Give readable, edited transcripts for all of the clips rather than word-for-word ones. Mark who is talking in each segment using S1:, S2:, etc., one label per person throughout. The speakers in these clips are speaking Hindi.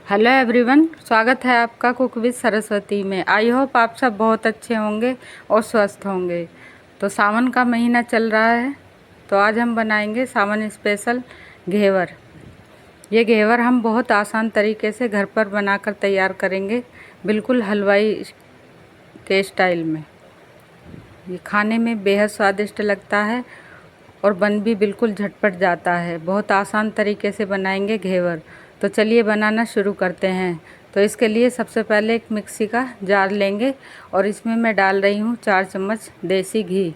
S1: हेलो एवरीवन, स्वागत है आपका कुक विद सरस्वती में। आई होप आप सब बहुत अच्छे होंगे और स्वस्थ होंगे। तो सावन का महीना चल रहा है, तो आज हम बनाएंगे सावन स्पेशल घेवर। ये घेवर हम बहुत आसान तरीके से घर पर बनाकर तैयार करेंगे, बिल्कुल हलवाई के स्टाइल में। ये खाने में बेहद स्वादिष्ट लगता है और बन भी बिल्कुल झटपट जाता है। बहुत आसान तरीके से बनाएंगे घेवर। तो चलिए बनाना शुरू करते हैं। तो इसके लिए सबसे पहले एक मिक्सी का जार लेंगे और इसमें मैं डाल रही हूँ 4 चम्मच देसी घी।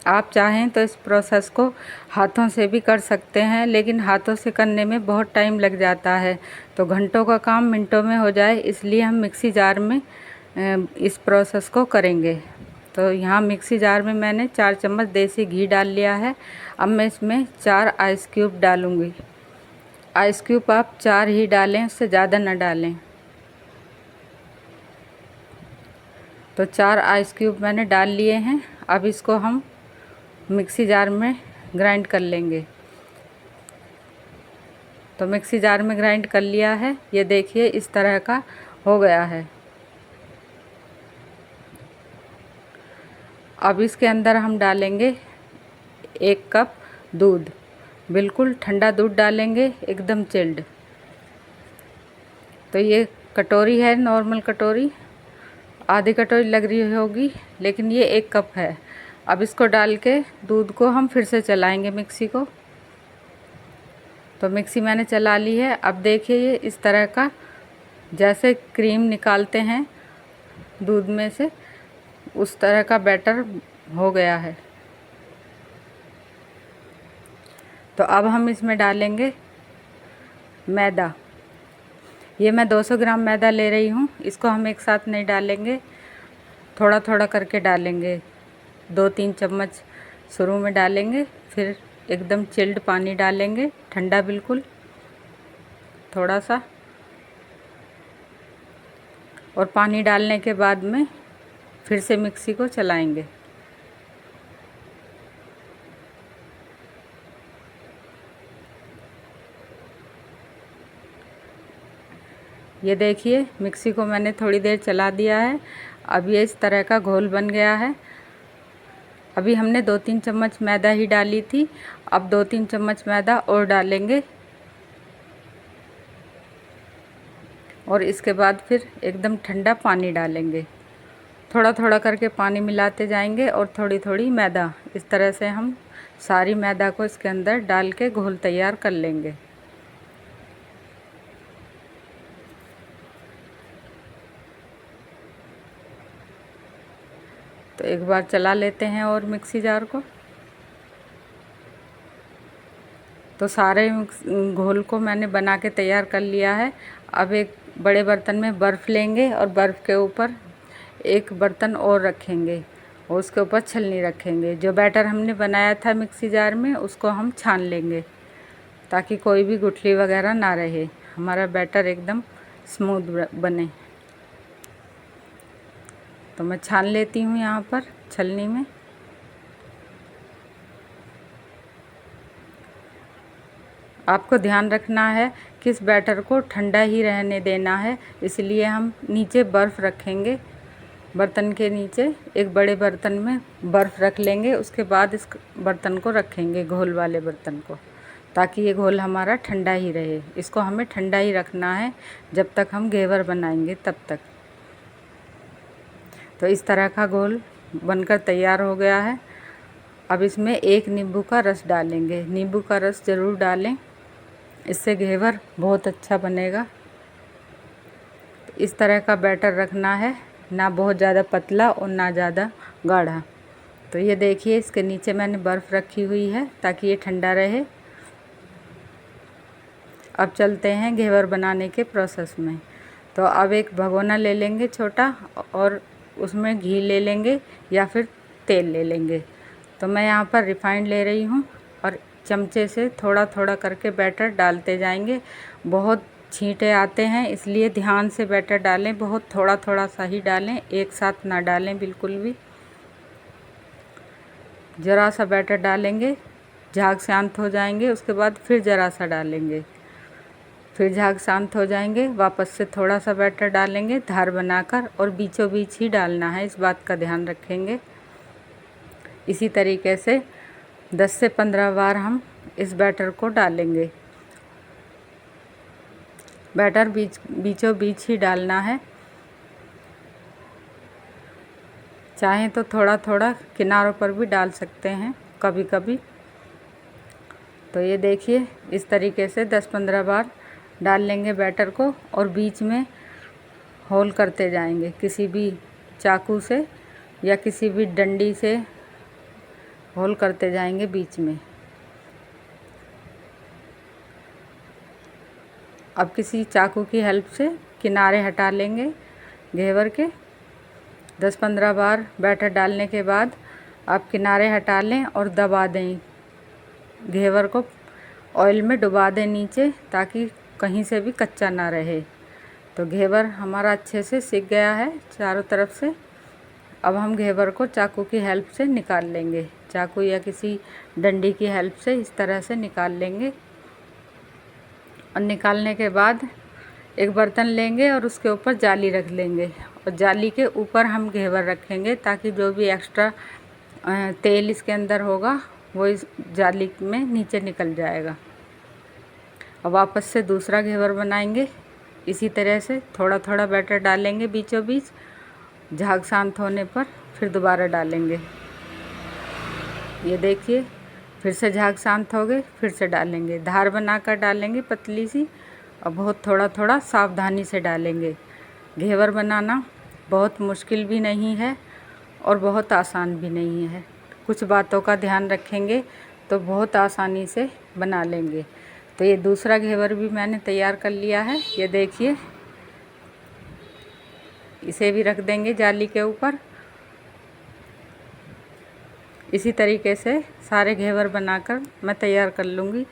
S1: आप चाहें तो इस प्रोसेस को हाथों से भी कर सकते हैं, लेकिन हाथों से करने में बहुत टाइम लग जाता है, तो घंटों का काम मिनटों में हो जाए, इसलिए हम मिक्सी जार में इस प्रोसेस को करेंगे। तो यहाँ मिक्सी जार में मैंने 4 चम्मच देसी घी डाल लिया है। अब मैं इसमें 4 आइस क्यूब डालूँगी। आइस क्यूब आप 4 ही डालें, उससे ज़्यादा ना डालें। तो 4 आइस क्यूब मैंने डाल लिए हैं। अब इसको हम मिक्सी जार में ग्राइंड कर लेंगे। तो मिक्सी जार में ग्राइंड कर लिया है। ये देखिए इस तरह का हो गया है। अब इसके अंदर हम डालेंगे 1 कप दूध। बिल्कुल ठंडा दूध डालेंगे, एकदम चिल्ड। तो ये कटोरी है, नॉर्मल कटोरी, आधी कटोरी लग रही होगी, लेकिन ये 1 कप है। अब इसको डाल के दूध को हम फिर से चलाएंगे मिक्सी को। तो मिक्सी मैंने चला ली है। अब देखिए ये इस तरह का, जैसे क्रीम निकालते हैं दूध में से, उस तरह का बैटर हो गया है। तो अब हम इसमें डालेंगे मैदा। ये मैं 200 ग्राम मैदा ले रही हूँ। इसको हम एक साथ नहीं डालेंगे, थोड़ा थोड़ा करके डालेंगे। 2-3 चम्मच शुरू में डालेंगे, फिर एकदम चिल्ड पानी डालेंगे, ठंडा बिल्कुल, थोड़ा सा। और पानी डालने के बाद में फिर से मिक्सी को चलाएंगे। ये देखिए मिक्सी को मैंने थोड़ी देर चला दिया है। अब ये इस तरह का घोल बन गया है। अभी हमने 2-3 चम्मच मैदा ही डाली थी, अब 2-3 चम्मच मैदा और डालेंगे। और इसके बाद फिर एकदम ठंडा पानी डालेंगे। थोड़ा थोड़ा करके पानी मिलाते जाएंगे और थोड़ी थोड़ी मैदा, इस तरह से हम सारी मैदा को इसके अंदर डाल के घोल तैयार कर लेंगे। तो एक बार चला लेते हैं और मिक्सी जार को। तो सारे घोल को मैंने बना के तैयार कर लिया है। अब एक बड़े बर्तन में बर्फ़ लेंगे और बर्फ़ के ऊपर एक बर्तन और रखेंगे और उसके ऊपर छलनी रखेंगे। जो बैटर हमने बनाया था मिक्सी जार में, उसको हम छान लेंगे, ताकि कोई भी गुठली वगैरह ना रहे, हमारा बैटर एकदम स्मूथ बने। तो मैं छान लेती हूँ यहाँ पर छलनी में। आपको ध्यान रखना है कि इस बैटर को ठंडा ही रहने देना है, इसलिए हम नीचे बर्फ़ रखेंगे। बर्तन के नीचे एक बड़े बर्तन में बर्फ़ रख लेंगे, उसके बाद इस बर्तन को रखेंगे, घोल वाले बर्तन को, ताकि ये घोल हमारा ठंडा ही रहे। इसको हमें ठंडा ही रखना है जब तक हम घेवर बनाएंगे, तब तक। तो इस तरह का घोल बनकर तैयार हो गया है। अब इसमें 1 नींबू का रस डालेंगे। नींबू का रस ज़रूर डालें, इससे घेवर बहुत अच्छा बनेगा। इस तरह का बैटर रखना है, ना बहुत ज़्यादा पतला और ना ज़्यादा गाढ़ा। तो ये देखिए इसके नीचे मैंने बर्फ़ रखी हुई है ताकि ये ठंडा रहे। अब चलते हैं घेवर बनाने के प्रोसेस में। तो अब एक भगोना ले लेंगे छोटा, और उसमें घी ले लेंगे या फिर तेल ले लेंगे। तो मैं यहाँ पर रिफाइंड ले रही हूँ और चमचे से थोड़ा थोड़ा करके बैटर डालते जाएंगे। बहुत छींटे आते हैं, इसलिए ध्यान से बैटर डालें, बहुत थोड़ा थोड़ा सा ही डालें, एक साथ ना डालें बिल्कुल भी। ज़रा सा बैटर डालेंगे, झाग शांत हो जाएंगे, उसके बाद फिर ज़रा सा डालेंगे। फिर झाग शांत हो जाएंगे, वापस से थोड़ा सा बैटर डालेंगे धार बनाकर, और बीचों बीच ही डालना है, इस बात का ध्यान रखेंगे। इसी तरीके से 10 से 15 बार हम इस बैटर को डालेंगे। बैटर बीचों बीच ही डालना है, चाहें तो थोड़ा थोड़ा किनारों पर भी डाल सकते हैं कभी कभी। तो ये देखिए इस तरीके से 10-15 बार डाल लेंगे बैटर को, और बीच में होल करते जाएंगे किसी भी चाकू से या किसी भी डंडी से होल करते जाएंगे बीच में। अब किसी चाकू की हेल्प से किनारे हटा लेंगे घेवर के। 10-15 बार बैटर डालने के बाद आप किनारे हटा लें और दबा दें, घेवर को ऑयल में डुबा दें नीचे, ताकि कहीं से भी कच्चा ना रहे। तो घेवर हमारा अच्छे से सिक गया है चारों तरफ से। अब हम घेवर को चाकू की हेल्प से निकाल लेंगे, चाकू या किसी डंडी की हेल्प से इस तरह से निकाल लेंगे। और निकालने के बाद एक बर्तन लेंगे और उसके ऊपर जाली रख लेंगे, और जाली के ऊपर हम घेवर रखेंगे, ताकि जो भी एक्स्ट्रा तेल इसके अंदर होगा वो इस जाली में नीचे निकल जाएगा। और वापस से दूसरा घेवर बनाएंगे। इसी तरह से थोड़ा थोड़ा बैटर डालेंगे बीचों बीच, झाग शांत होने पर फिर दोबारा डालेंगे। ये देखिए फिर से झाग शांत हो गए, फिर से डालेंगे, धार बनाकर डालेंगे पतली सी, और बहुत थोड़ा थोड़ा सावधानी से डालेंगे। घेवर बनाना बहुत मुश्किल भी नहीं है और बहुत आसान भी नहीं है। कुछ बातों का ध्यान रखेंगे तो बहुत आसानी से बना लेंगे। तो ये दूसरा घेवर भी मैंने तैयार कर लिया है, ये देखिए। इसे भी रख देंगे जाली के ऊपर। इसी तरीके से सारे घेवर बनाकर मैं तैयार कर लूँगी।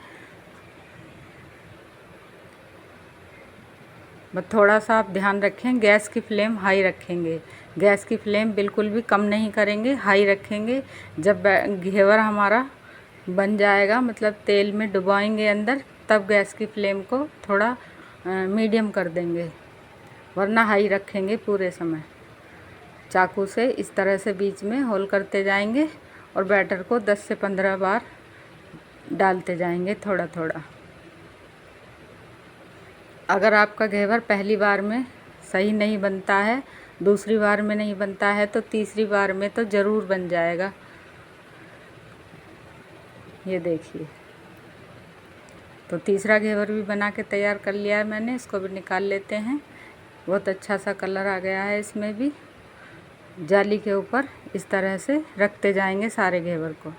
S1: बस थोड़ा सा आप ध्यान रखें, गैस की फ्लेम हाई रखेंगे, गैस की फ्लेम बिल्कुल भी कम नहीं करेंगे, हाई रखेंगे। जब घेवर हमारा बन जाएगा, मतलब तेल में डुबाएंगे अंदर, तब गैस की फ्लेम को थोड़ा मीडियम कर देंगे, वरना हाई रखेंगे पूरे समय। चाकू से इस तरह से बीच में होल करते जाएंगे और बैटर को 10 से 15 बार डालते जाएंगे थोड़ा थोड़ा। अगर आपका घेवर पहली बार में सही नहीं बनता है, दूसरी बार में नहीं बनता है, तो तीसरी बार में तो ज़रूर बन जाएगा। ये देखिए, तो तीसरा घेवर भी बना के तैयार कर लिया है मैंने, इसको भी निकाल लेते हैं। बहुत अच्छा सा कलर आ गया है इसमें भी। जाली के ऊपर इस तरह से रखते जाएंगे सारे घेवर को।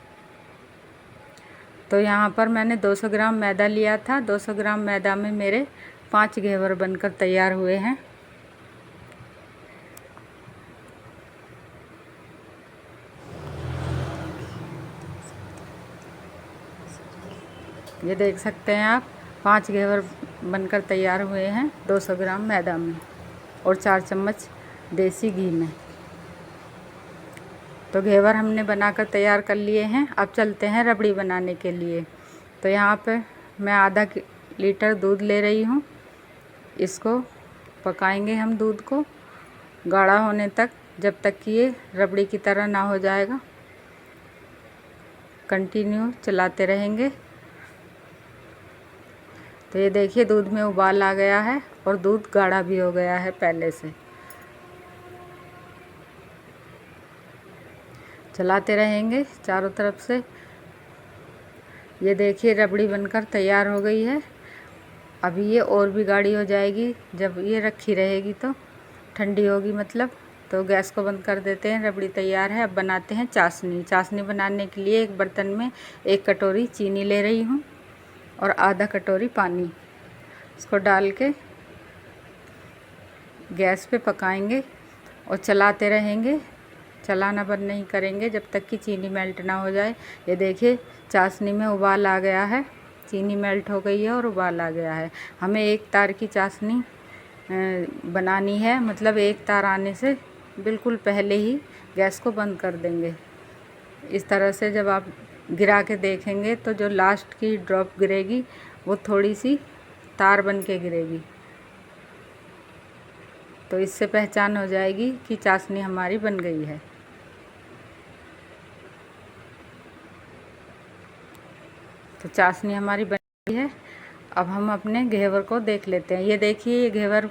S1: तो यहाँ पर मैंने 200 ग्राम मैदा लिया था। 200 ग्राम मैदा में मेरे 5 घेवर बनकर तैयार हुए हैं। ये देख सकते हैं आप, 5 घेवर बनकर तैयार हुए हैं 200 ग्राम मैदा में और 4 चम्मच देसी घी में। तो घेवर हमने बनाकर तैयार कर लिए हैं। अब चलते हैं रबड़ी बनाने के लिए। तो यहाँ पे मैं आधा लीटर दूध ले रही हूँ। इसको पकाएंगे हम दूध को गाढ़ा होने तक, जब तक कि ये रबड़ी की तरह ना हो जाएगा। कंटिन्यू चलाते रहेंगे। तो ये देखिए दूध में उबाल आ गया है और दूध गाढ़ा भी हो गया है पहले से। चलाते रहेंगे चारों तरफ से। ये देखिए रबड़ी बनकर तैयार हो गई है। अभी ये और भी गाढ़ी हो जाएगी, जब ये रखी रहेगी तो ठंडी होगी मतलब। तो गैस को बंद कर देते हैं। रबड़ी तैयार है। अब बनाते हैं चाशनी। चाशनी बनाने के लिए एक बर्तन में 1 कटोरी चीनी ले रही हूँ और आधा कटोरी पानी। इसको डाल के गैस पे पकाएंगे और चलाते रहेंगे। चलाना बंद नहीं करेंगे जब तक कि चीनी मेल्ट ना हो जाए। ये देखिए चाशनी में उबाल आ गया है, चीनी मेल्ट हो गई है और उबाल आ गया है। हमें 1 तार की चाशनी बनानी है, मतलब 1 तार आने से बिल्कुल पहले ही गैस को बंद कर देंगे। इस तरह से जब आप गिरा के देखेंगे तो जो लास्ट की ड्रॉप गिरेगी वो थोड़ी सी तार बन के गिरेगी। तो इससे पहचान हो जाएगी कि चाशनी हमारी बन गई है। तो चाशनी हमारी बन गई है। अब हम अपने घेवर को देख लेते हैं। ये देखिए, ये घेवर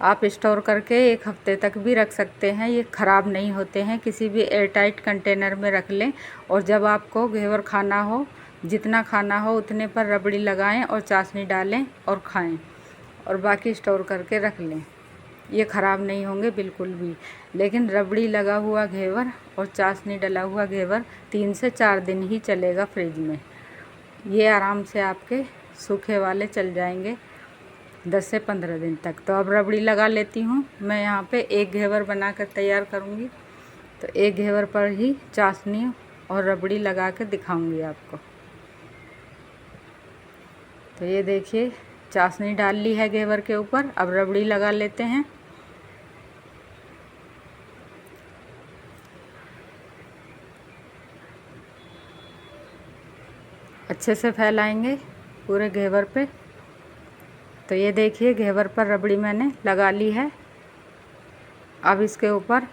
S1: आप स्टोर करके 1 हफ्ते तक भी रख सकते हैं, ये ख़राब नहीं होते हैं। किसी भी एयरटाइट कंटेनर में रख लें और जब आपको घेवर खाना हो, जितना खाना हो उतने पर रबड़ी लगाएं और चाशनी डालें और खाएं, और बाकी स्टोर करके रख लें। ये ख़राब नहीं होंगे बिल्कुल भी। लेकिन रबड़ी लगा हुआ घेवर और चाशनी डला हुआ घेवर 3 से 4 दिन ही चलेगा फ्रिज में। ये आराम से आपके सूखे वाले चल जाएंगे 10 से 15 दिन तक। तो अब रबड़ी लगा लेती हूँ। मैं यहाँ पे 1 घेवर बनाकर तैयार करूँगी, तो 1 घेवर पर ही चाशनी और रबड़ी लगा कर दिखाऊँगी आपको। तो ये देखिए, चाशनी डाल ली है घेवर के ऊपर। अब रबड़ी लगा लेते हैं। अच्छे से फैलाएंगे पूरे घेवर पे। तो ये देखिए, घेवर पर रबड़ी मैंने लगा ली है। अब इसके ऊपर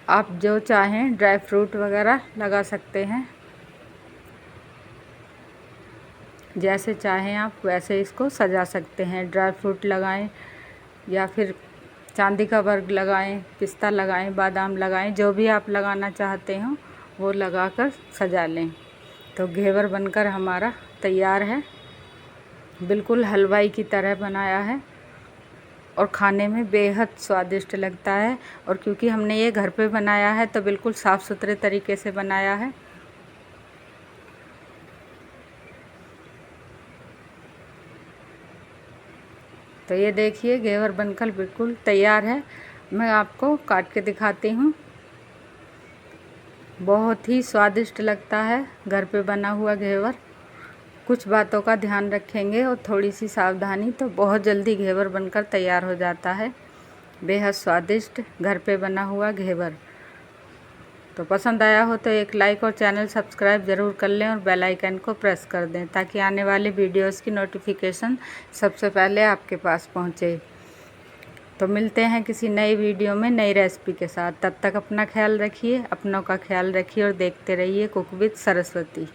S1: आप जो चाहें ड्राई फ्रूट वगैरह लगा सकते हैं, जैसे चाहें आप वैसे इसको सजा सकते हैं। ड्राई फ्रूट लगाएं या फिर चांदी का वर्क लगाएं, पिस्ता लगाएं, बादाम लगाएं, जो भी आप लगाना चाहते हो वो लगाकर सजा लें। तो घेवर बनकर हमारा तैयार है। बिल्कुल हलवाई की तरह बनाया है और खाने में बेहद स्वादिष्ट लगता है। और क्योंकि हमने ये घर पे बनाया है तो बिल्कुल साफ़ सुथरे तरीके से बनाया है। तो ये देखिए, घेवर बनकर बिल्कुल तैयार है। मैं आपको काट के दिखाती हूँ। बहुत ही स्वादिष्ट लगता है घर पे बना हुआ घेवर। कुछ बातों का ध्यान रखेंगे और थोड़ी सी सावधानी तो बहुत जल्दी घेवर बनकर तैयार हो जाता है। बेहद स्वादिष्ट घर पे बना हुआ घेवर। तो पसंद आया हो तो एक लाइक और चैनल सब्सक्राइब ज़रूर कर लें और बेल आइकन को प्रेस कर दें, ताकि आने वाले वीडियोस की नोटिफिकेशन सबसे पहले आपके पास पहुंचे। तो मिलते हैं किसी नई वीडियो में नई रेसिपी के साथ। तब तक अपना ख्याल रखिए, अपनों का ख्याल रखिए और देखते रहिए कुक विद सरस्वती।